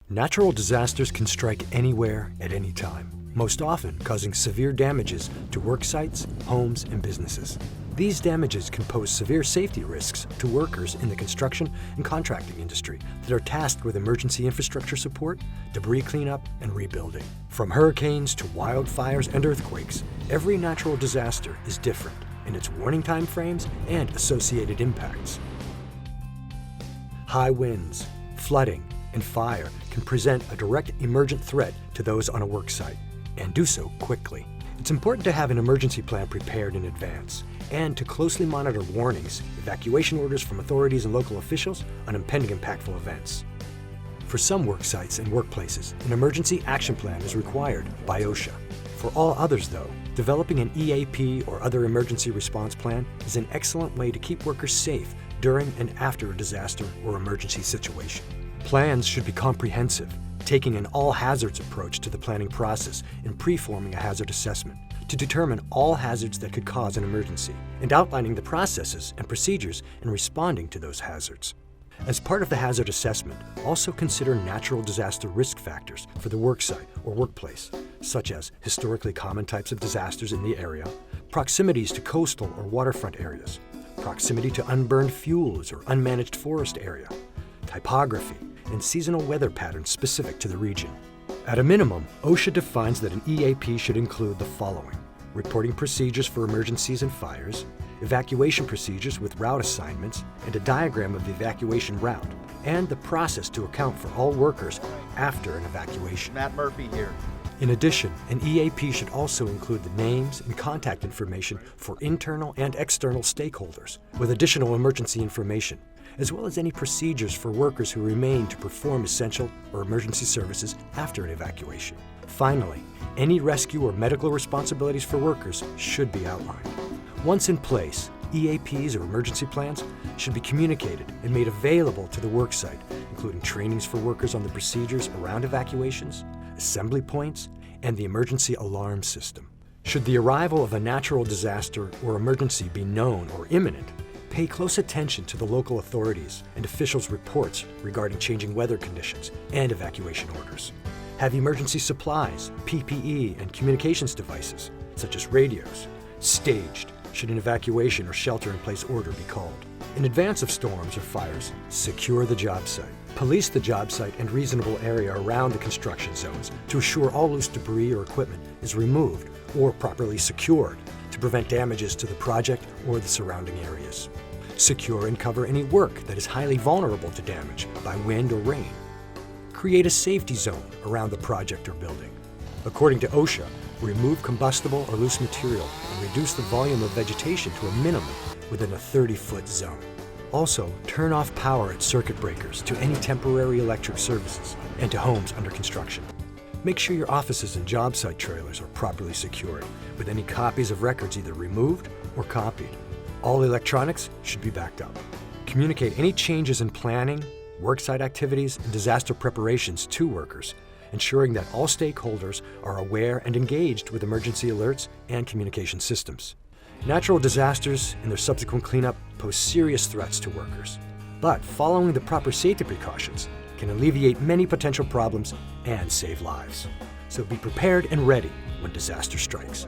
Natural disasters can strike anywhere at any time, most often causing severe damages to work sites, homes, and businesses. These damages can pose severe safety risks to workers in the construction and contracting industry that are tasked with emergency infrastructure support, debris cleanup, and rebuilding. From hurricanes to wildfires and earthquakes, every natural disaster is different in its warning time frames and associated impacts. High winds, flooding, and fire can present a direct emergent threat to those on a work site, and do so quickly. It's important to have an emergency plan prepared in advance and to closely monitor warnings, evacuation orders from authorities and local officials on impending impactful events. For some work sites and workplaces, an emergency action plan is required by OSHA. For all others, though, developing an EAP or other emergency response plan is an excellent way to keep workers safe during and after a disaster or emergency situation. Plans should be comprehensive, taking an all-hazards approach to the planning process in pre-forming a hazard assessment to determine all hazards that could cause an emergency, and outlining the processes and procedures in responding to those hazards. As part of the hazard assessment, also consider natural disaster risk factors for the worksite or workplace, such as historically common types of disasters in the area, proximities to coastal or waterfront areas, proximity to unburned fuels or unmanaged forest area, typography, and seasonal weather patterns specific to the region. At a minimum, OSHA defines that an EAP should include the following: reporting procedures for emergencies and fires, evacuation procedures with route assignments, and a diagram of the evacuation route, and the process to account for all workers after an evacuation. Matt Murphy here. In addition, an EAP should also include the names and contact information for internal and external stakeholders, with additional emergency information, as well as any procedures for workers who remain to perform essential or emergency services after an evacuation. Finally, any rescue or medical responsibilities for workers should be outlined. Once in place, EAPs or emergency plans should be communicated and made available to the worksite, including trainings for workers on the procedures around evacuations, assembly points, and the emergency alarm system. Should the arrival of a natural disaster or emergency be known or imminent, pay close attention to the local authorities and officials' reports regarding changing weather conditions and evacuation orders. Have emergency supplies, PPE, and communications devices, such as radios, staged should an evacuation or shelter-in-place order be called. In advance of storms or fires, secure the job site. Police the job site and reasonable area around the construction zones to assure all loose debris or equipment is removed or properly secured to prevent damages to the project or the surrounding areas. Secure and cover any work that is highly vulnerable to damage by wind or rain. Create a safety zone around the project or building. According to OSHA, remove combustible or loose material and reduce the volume of vegetation to a minimum within a 30-foot zone. Also, turn off power at circuit breakers to any temporary electric services and to homes under construction. Make sure your offices and job site trailers are properly secured, with any copies of records either removed or copied. All electronics should be backed up. Communicate any changes in planning, worksite activities, and disaster preparations to workers, ensuring that all stakeholders are aware and engaged with emergency alerts and communication systems. Natural disasters and their subsequent cleanup pose serious threats to workers, but following the proper safety precautions can alleviate many potential problems and save lives. So be prepared and ready when disaster strikes.